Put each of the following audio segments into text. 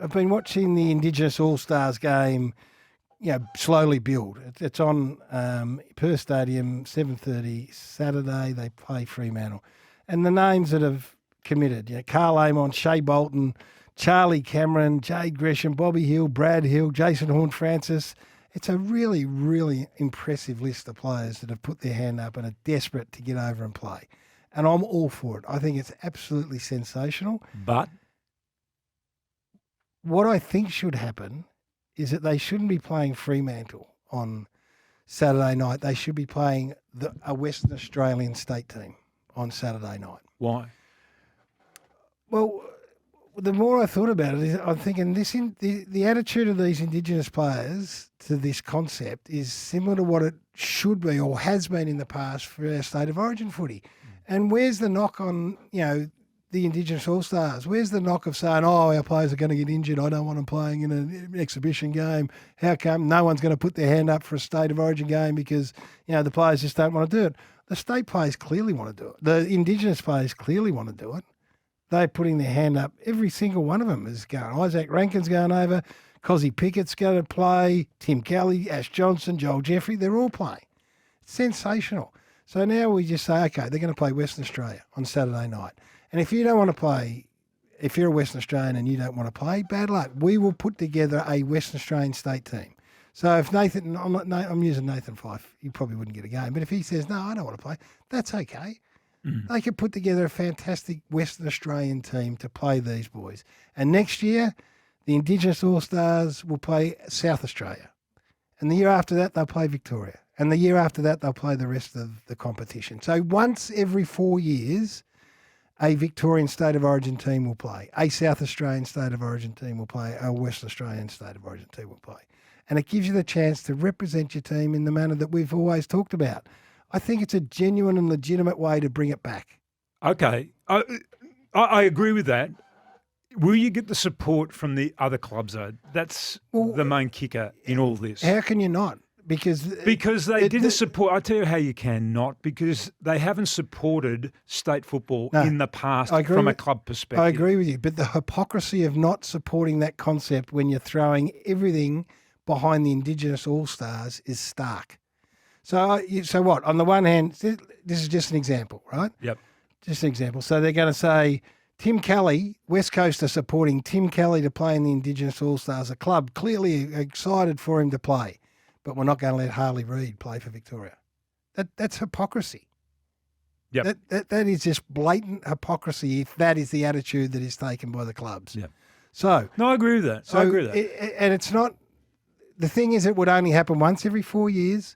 I've been watching the Indigenous All-Stars game, slowly build. It's on Perth Stadium, 7:30 Saturday. They play Fremantle. And the names that have committed, Carl Amon, Shea Bolton, Charlie Cameron, Jade Gresham, Bobby Hill, Brad Hill, Jason Horne-Francis. It's a really, really impressive list of players that have put their hand up and are desperate to get over and play. And I'm all for it. I think it's absolutely sensational. But what I think should happen is that they shouldn't be playing Fremantle on Saturday night. They should be playing a Western Australian state team on Saturday night. Why? Well, the more I thought about it, I'm thinking the attitude of these Indigenous players to this concept is similar to what it should be or has been in the past for our state of origin footy. And where's the knock on, the Indigenous All-Stars? Where's the knock of saying, our players are going to get injured, I don't want them playing in an exhibition game? How come no one's going to put their hand up for a state of origin game because, the players just don't want to do it? The state players clearly want to do it. The Indigenous players clearly want to do it. They're putting their hand up. Every single one of them is going. Isaac Rankin's going over. Cozzy Pickett's going to play. Tim Kelly, Ash Johnson, Joel Jeffrey, they're all playing. It's sensational. So now we just say, okay, they're going to play Western Australia on Saturday night. And if you don't want to play, if you're a Western Australian and you don't want to play, bad luck. We will put together a Western Australian state team. So if Nathan, I'm using Nathan Fyfe, he probably wouldn't get a game. But if he says, no, I don't want to play, that's okay. They could put together a fantastic Western Australian team to play these boys. And next year, the Indigenous All-Stars will play South Australia. And the year after that, they'll play Victoria. And the year after that, they'll play the rest of the competition. So once every 4 years, a Victorian State of Origin team will play. A South Australian State of Origin team will play. A Western Australian State of Origin team will play. And it gives you the chance to represent your team in the manner that we've always talked about. I think it's a genuine and legitimate way to bring it back. Okay. I agree with that. Will you get the support from the other clubs, though? That's the main kicker in all this. How can you not? Because they didn't support. I tell you how you can not, because they haven't supported state football in the past from a club perspective. I agree with you, but the hypocrisy of not supporting that concept when you're throwing everything behind the Indigenous All-Stars is stark. So what? On the one hand, this is just an example, right? Yep. Just an example. So they're going to say, Tim Kelly, West Coast are supporting Tim Kelly to play in the Indigenous All-Stars, a club clearly excited for him to play, but we're not going to let Harley Reid play for Victoria. That's hypocrisy. Yep. That is just blatant hypocrisy if that is the attitude that is taken by the clubs. Yeah. So no, I agree with that. I agree with that. And it's not – the thing is it would only happen once every 4 years.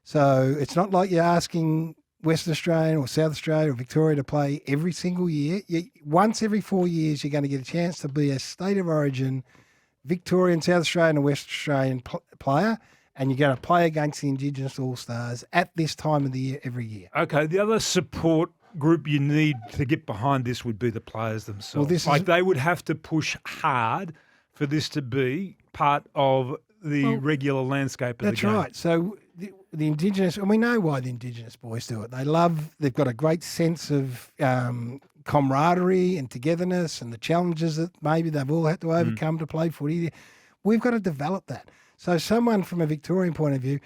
So it's not like you're asking Western Australia or South Australia or Victoria to play every single year. Once every 4 years, you're going to get a chance to be a state of origin Victorian, South Australian and West Australian player, and you're going to play against the Indigenous All-Stars at this time of the year every year. Okay, the other support group you need to get behind this would be the players themselves. Well, they would have to push hard for this to be part of the regular landscape of the game. That's right. So the Indigenous, and we know why the Indigenous boys do it. They've got a great sense of camaraderie and togetherness and the challenges that maybe they've all had to overcome to play footy. We've got to develop that. So someone from a Victorian point of view,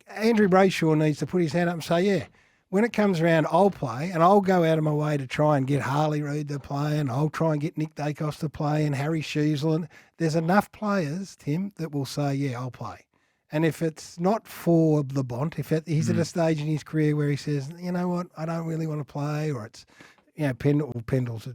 Andrew Brayshaw needs to put his hand up and say, yeah, when it comes around, I'll play and I'll go out of my way to try and get Harley Reid to play and I'll try and get Nick Dacos to play and Harry Sheasel. There's enough players, Tim, that will say, yeah, I'll play. And if it's not for the Bont, he's at a stage in his career where he says, you know what, I don't really want to play, or it's, Pendle's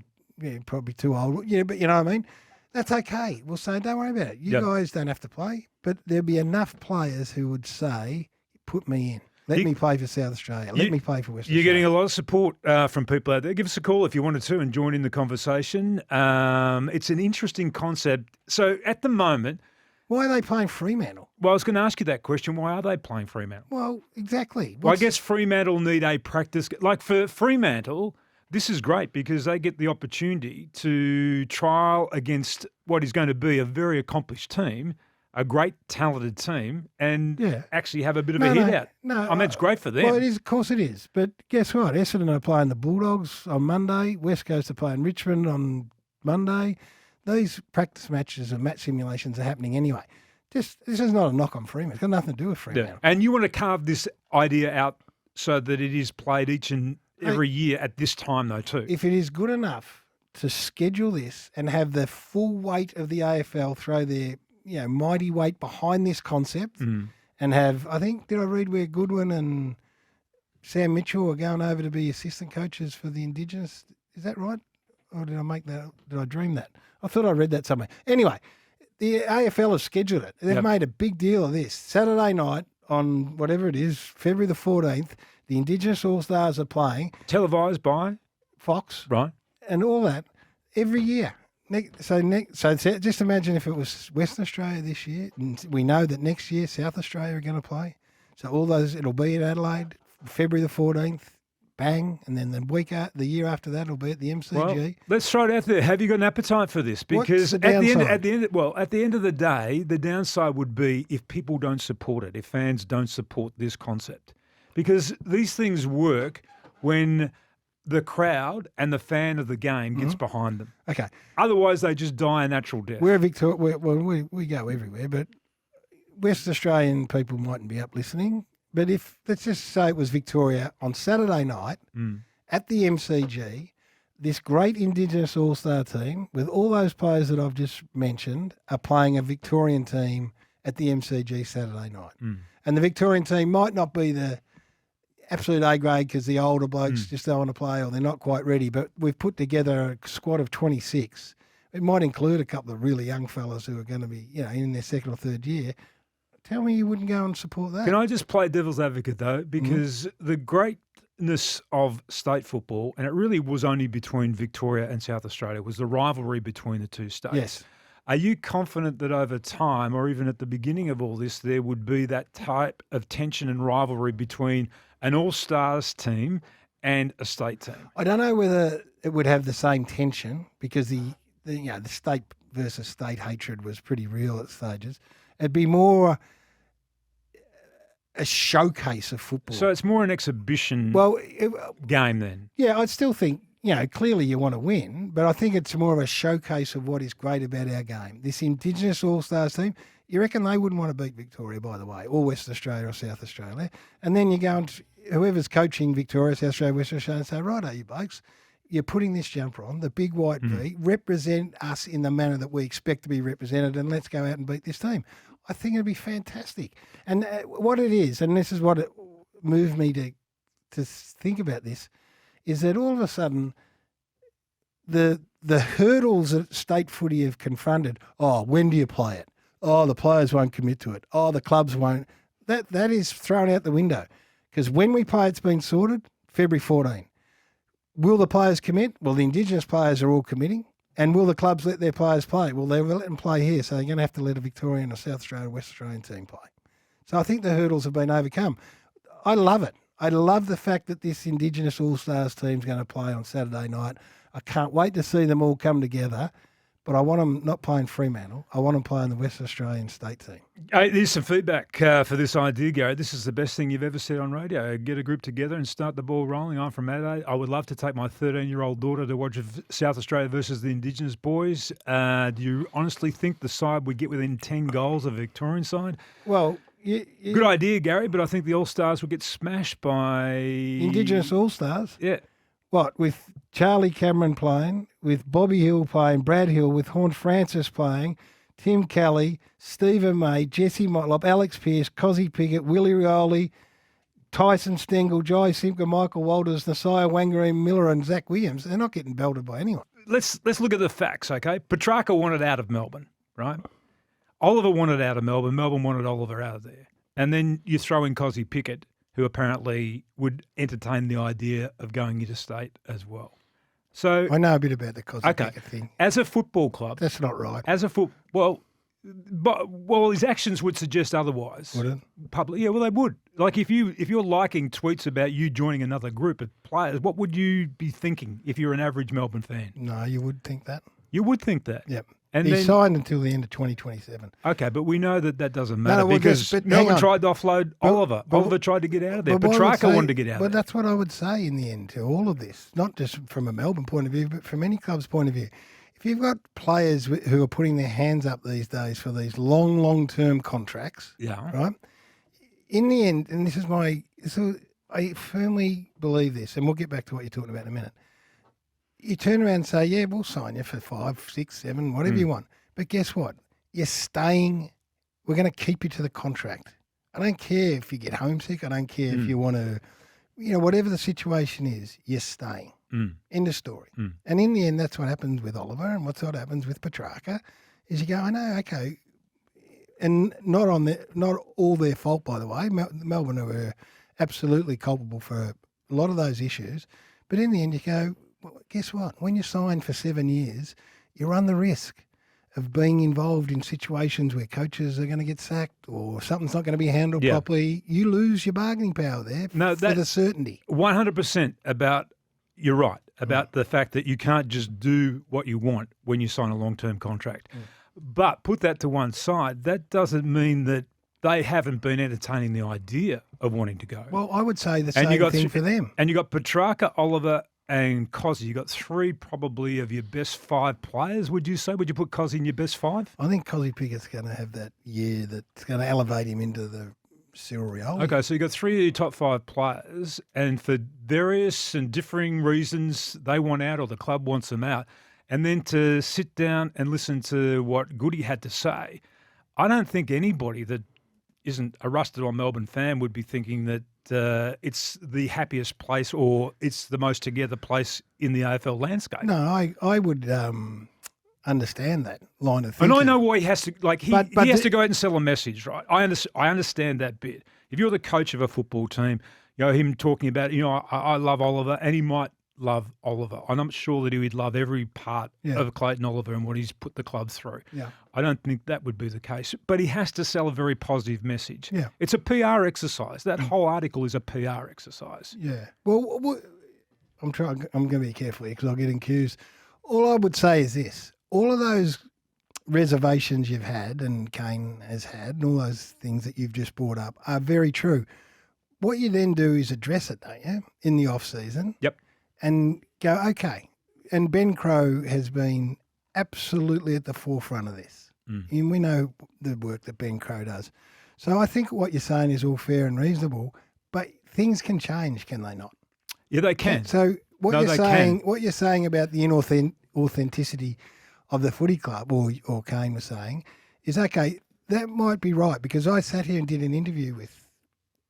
probably too old. Yeah, but you know what I mean? That's okay. We'll say, don't worry about it. You guys don't have to play. But there'll be enough players who would say, put me in. Let me play for South Australia. Let me play for Western Australia. You're getting a lot of support from people out there. Give us a call if you wanted to and join in the conversation. It's an interesting concept. So at the moment... Why are they playing Fremantle? Well, I was going to ask you that question. Why are they playing Fremantle? Well, exactly. Well, I guess Fremantle need a practice. Like for Fremantle, this is great because they get the opportunity to trial against what is going to be a very accomplished team, a great talented team, and actually have a bit of a hit out. No, I mean, it's great for them. Well, it is, of course it is. But guess what? Essendon are playing the Bulldogs on Monday. West Coast are playing Richmond on Monday. these practice matches and match simulations are happening anyway. This is not a knock on Fremantle. It's got nothing to do with Fremantle. And you want to carve this idea out so that it is played each and every year at this time, though, too. If it is good enough to schedule this and have the full weight of the AFL throw their mighty weight behind this concept and have, I think, did I read where Goodwin and Sam Mitchell are going over to be assistant coaches for the Indigenous? Is that right? Or did I dream that? I thought I read that somewhere. Anyway, the AFL have scheduled it. They've made a big deal of this. Saturday night on whatever it is, February the 14th, the Indigenous All-Stars are playing. Televised by Fox. Right. And all that every year. So just imagine if it was Western Australia this year, and we know that next year South Australia are going to play. So all those, it'll be in Adelaide, February the 14th, bang, and then the year after that will be at the MCG. Well, let's throw it out there. Have you got an appetite for this? Because at the end of the day, the downside would be if people don't support it, if fans don't support this concept, because these things work when the crowd and the fan of the game gets behind them. Okay. Otherwise, they just die a natural death. We're Victoria. We go everywhere, but West Australian people mightn't be up listening. But let's just say it was Victoria on Saturday night at the MCG, this great Indigenous All-Star team with all those players that I've just mentioned are playing a Victorian team at the MCG Saturday night. And the Victorian team might not be the absolute A grade because the older blokes just don't want to play or they're not quite ready, but we've put together a squad of 26. It might include a couple of really young fellas who are going to be, in their second or third year. Tell me you wouldn't go and support that. Can I just play devil's advocate, though? Because the greatness of state football, and it really was only between Victoria and South Australia, was the rivalry between the two states. Yes. Are you confident that over time, or even at the beginning of all this, there would be that type of tension and rivalry between an All-Stars team and a state team? I don't know whether it would have the same tension because the state versus state hatred was pretty real at stages. It'd be more a showcase of football. So it's more an exhibition game then? Yeah, I'd still think, clearly you want to win, but I think it's more of a showcase of what is great about our game. This Indigenous All-Stars team, you reckon they wouldn't want to beat Victoria, by the way, or West Australia or South Australia. And then you go and whoever's coaching Victoria, South Australia, West Australia, and say, right, you blokes, you're putting this jumper on, the big white V, represent us in the manner that we expect to be represented, and let's go out and beat this team. I think it'd be fantastic. And what it is, and this is what it moved me to think about this, is that all of a sudden the hurdles that state footy have confronted, when do you play it? The players won't commit to it. The clubs won't. That is thrown out the window. Because when we play, it's been sorted, February 14. Will the players commit? Well, the Indigenous players are all committing. And will the clubs let their players play? Well, they will let them play here, so they're going to have to let a Victorian, a South Australian, West Australian team play. So I think the hurdles have been overcome. I love it. I love the fact that this Indigenous All-Stars team's going to play on Saturday night. I can't wait to see them all come together, but I want them not playing Fremantle. I want them playing the West Australian state team. There's some feedback for this idea, Garry. This is the best thing you've ever said on radio. Get a group together and start the ball rolling. I'm from Adelaide. I would love to take my 13-year-old daughter to watch South Australia versus the Indigenous boys. Do you honestly think the side would get within 10 goals of the Victorian side? Well, good idea, Garry, but I think the All-Stars would get smashed by... Indigenous All-Stars? Yeah. What, with Charlie Cameron playing, with Bobby Hill playing, Brad Hill, with Horn Francis playing, Tim Kelly, Stephen May, Jesse Motlop, Alex Pearce, Cozzy Pickett, Willie Rioli, Tyson Stengel, Jai Simpker, Michael Walters, Nasiah Wangareen Miller and Zach Williams. They're not getting belted by anyone. Let's look at the facts, okay? Petrarca wanted out of Melbourne, right? Oliver wanted out of Melbourne. Melbourne wanted Oliver out of there. And then you throw in Cozzy Pickett, who apparently would entertain the idea of going interstate as well. So I know a bit about the Cozzy Pickett thing. As a football club, that's not right. Well, his actions would suggest otherwise. Would it? Public, yeah, well, they would. Like if you're liking tweets about you joining another group of players, what would you be thinking if you're an average Melbourne fan? No, you would think that. You would think that. Yep. And he signed until the end of 2027. Okay, but we know that doesn't matter because Melbourne tried to offload Oliver. Oliver tried to get out of there. Petrarca wanted to get out of there. But that's what I would say in the end to all of this, not just from a Melbourne point of view, but from any club's point of view. if you've got players who are putting their hands up these days for these long-term contracts, Yeah. right? In the end, and I firmly believe this, and we'll get back to what you're talking about in a minute. You turn around and say, yeah, we'll sign you for 5, 6, 7, whatever you want. But guess what? You're staying. We're going to keep you to the contract. I don't care if you get homesick. I don't care if you want to, whatever the situation is, you're staying. End of story. And in the end, that's what happens with Oliver, and what happens with Petrarca is you go, I know, okay. And not all their fault, by the way. Melbourne were absolutely culpable for a lot of those issues. But in the end, you go, well, guess what? When you sign for 7 years, you run the risk of being involved in situations where coaches are going to get sacked or something's not going to be handled properly. You lose your bargaining power there for the certainty. 100% you're right, about the fact that you can't just do what you want when you sign a long-term contract. But put that to one side, that doesn't mean that they haven't been entertaining the idea of wanting to go. Well, I would say the same thing for them. And you got Petrarca, Oliver and Cozzy. You got 3 probably of your best 5 players, would you say? Would you put Cozzy in your best 5? I think Cozzy Pickett's going to have that year that's going to elevate him into the Cyril Rioli. Okay, so you got 3 of your top 5 players, and for various and differing reasons, they want out or the club wants them out. And then to sit down and listen to what Goody had to say, I don't think anybody that isn't a rusted-on Melbourne fan would be thinking that it's the happiest place or it's the most together place in the AFL landscape. No, I would understand that line of thinking. And I know why he has to, he has to go out and sell a message, right? I understand that bit. If you're the coach of a football team, him talking about, I love Oliver, and he might love Oliver. I'm not sure that he would love every part of Clayton Oliver and what he's put the club through. Yeah. I don't think that would be the case. But he has to sell a very positive message. Yeah. It's a PR exercise. That whole article is a PR exercise. Yeah. Well, I'm going to be careful here because I'll get accused. All I would say is this. All of those reservations you've had and Kane has had and all those things that you've just brought up are very true. What you then do is address it, don't you, in the off-season? Yep. And go, okay. And Ben Crowe has been absolutely at the forefront of this. And we know the work that Ben Crowe does. So I think what you're saying is all fair and reasonable, but things can change, can they not? Yeah, they can. So what you're saying about the inauthenticity of the footy club, or Kane was saying, is okay, that might be right, because I sat here and did an interview with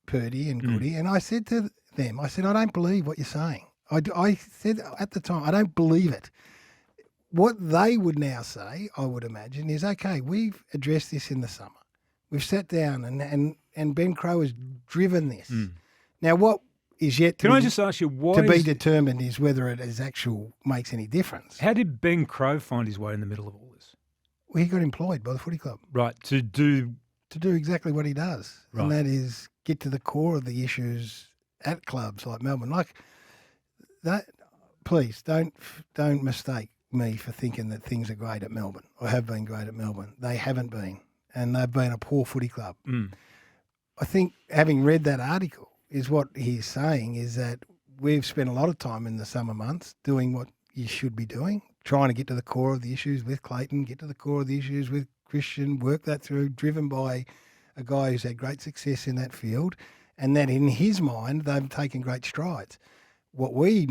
Purdy and Goody, and I said to them, I don't believe what you're saying. I said at the time, I don't believe it. What they would now say, I would imagine, is, okay, we've addressed this in the summer. We've sat down and Ben Crowe has driven this. Now, what is yet to Can I just ask you, be determined is whether it makes any difference. How did Ben Crowe find his way in the middle of all this? Well, he got employed by the footy club. Right, to do exactly what he does. Right. And that is get to the core of the issues at clubs like Melbourne. Like that, please don't mistake me for thinking that things are great at Melbourne or have been great at Melbourne. They haven't been, and they've been a poor footy club. I think having read that article is what he's saying is that we've spent a lot of time in the summer months doing what you should be doing, trying to get to the core of the issues with Clayton, get to the core of the issues with Christian, work that through, driven by a guy who's had great success in that field, and that in his mind they've taken great strides. What we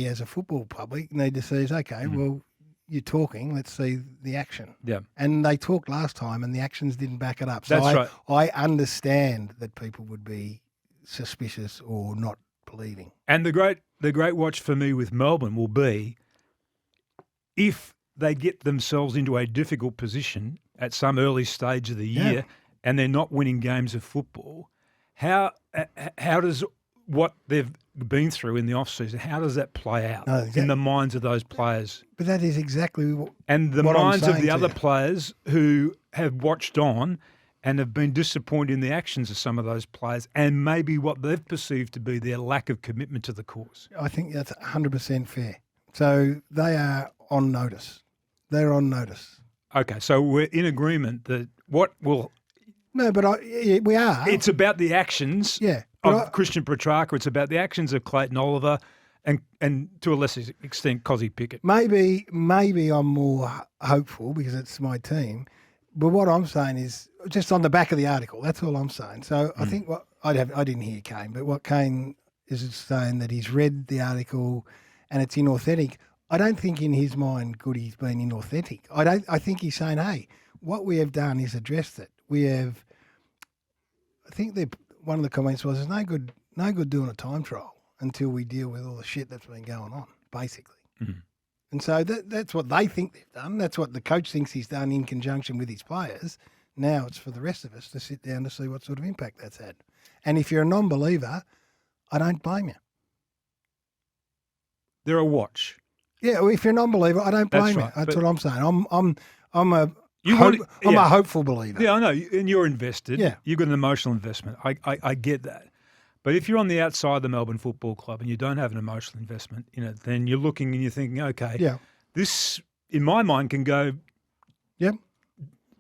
as a football public need to see is, okay, well, you're talking, let's see the action. Yeah. And they talked last time and the actions didn't back it up. So That's right. I understand that people would be suspicious or not believing. And the great watch for me with Melbourne will be if they get themselves into a difficult position at some early stage of the year and they're not winning games of football, how does what they've been through in the off-season, how does that play out in the minds of those players? But that is exactly what minds of the other players who have watched on and have been disappointed in the actions of some of those players and maybe what they've perceived to be their lack of commitment to the cause. I think that's 100% fair. So they are on notice. They're on notice. Okay, so we're in agreement that what will... No, but we are. It's about the actions of Christian Petrarca. It's about the actions of Clayton Oliver and to a lesser extent, Cozzy Pickett. Maybe I'm more hopeful because it's my team. But what I'm saying is just on the back of the article. That's all I'm saying. So I think what I didn't hear Kane, but what Kane is saying that he's read the article and it's inauthentic. I don't think in his mind Goody's been inauthentic. I think he's saying, hey, what we have done is addressed it. I think one of the comments was, "There's no good doing a time trial until we deal with all the shit that's been going on," basically. Mm. And so that's what they think they've done. That's what the coach thinks he's done in conjunction with his players. Now it's for the rest of us to sit down to see what sort of impact that's had. And if you're a non-believer, I don't blame you. They're a watch. Yeah, well, if you're a non-believer, I don't blame right, you. That's but- what I'm saying. I'm a Yeah. hopeful believer. Yeah, I know, and you're invested. Yeah. You've got an emotional investment. I get that. But if you're on the outside of the Melbourne Football Club and you don't have an emotional investment in it, then you're looking and you're thinking, okay, Yeah. this, in my mind, can go Yep.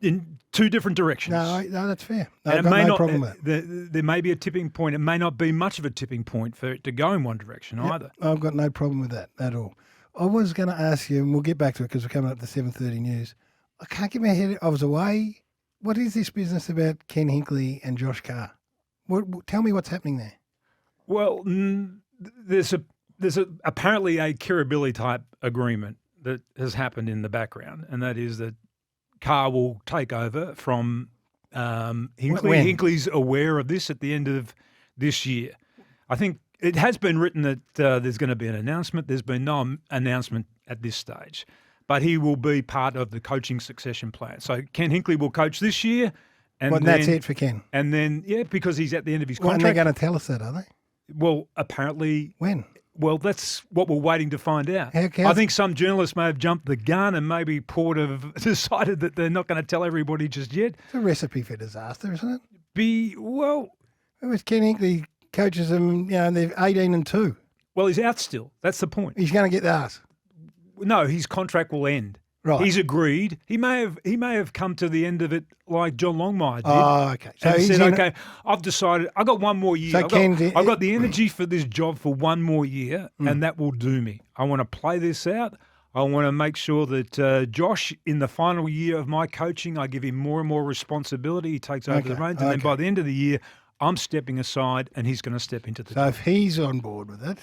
in two different directions. No, that's fair. And I've got no problem with that. there may be a tipping point. It may not be much of a tipping point for it to go in one direction either. I've got no problem with that at all. I was going to ask you, and we'll get back to it because we're coming up to 7:30 news. I can't get my head. I was away. What is this business about Ken Hinkley and Josh Carr? Tell me what's happening there. Well, there's apparently a Kirribilli type agreement that has happened in the background, and that is that Carr will take over from Hinkley. When? Hinkley's aware of this at the end of this year. I think it has been written that there's going to be an announcement. There's been no announcement at this stage, but he will be part of the coaching succession plan. So Ken Hinkley will coach this year. And that's it for Ken. And then, because he's at the end of his Well, and contract. they're going to tell us that, are they? Well, apparently. When? Well, that's what we're waiting to find out. How's- I think some journalists may have jumped the gun and maybe Port have decided that they're not going to tell everybody just yet. It's a recipe for disaster, isn't it? It was Ken Hinkley coaches them, and they're 18-2. Well, he's out still. That's the point. He's going to get the arse. No, his contract will end. Right. He's agreed. He may have come to the end of it like John Longmire did. Oh, okay. So And he's said, in okay, I've decided, I've got one more year. So I've got the energy for this job for one more year, and that will do me. I want to play this out. I want to make sure that Josh, in the final year of my coaching, I give him more and more responsibility. He takes over the reins, and then by the end of the year, I'm stepping aside, and he's going to step into the So job. if he's on board with it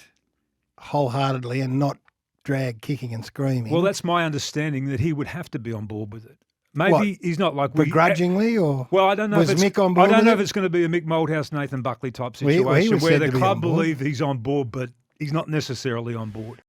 wholeheartedly and not drag kicking and screaming. Well, that's my understanding that he would have to be on board with it. Maybe What? he's not like begrudgingly or Well, I don't know. was if it's, Mick on board I don't with know it? if it's going to be a Mick Malthouse, Nathan Buckley type Well, he situation was where said the to be club on board. believe he's on board, but he's not necessarily on board.